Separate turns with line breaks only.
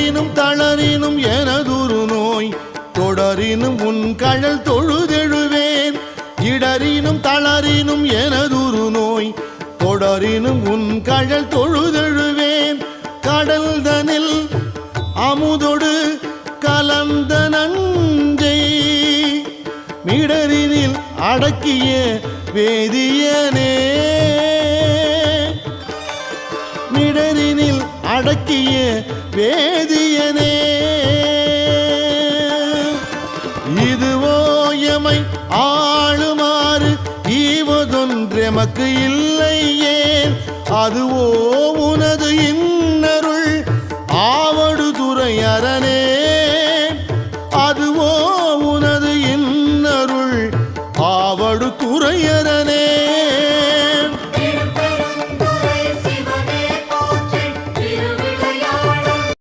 இடரினும் தளரினும் எனதுரு நோய் தொடரினும் உன் கழல் தொழுதெழுவேன் இடரினும் தளரினும் எனதுரு நோய் தொடரினும் உன் கழல் தொழுதெழுவேன் கடல் தனில் அமுதொடு கலந்த நஞ்சை மிடரினில் அடக்கிய வேதியனே மிடரினில் அடக்கிய வேதியனே இதுவோ எமை ஆளுமாறு ஈவதொன்றெமக்கு இல்லையே அதுவோ உனது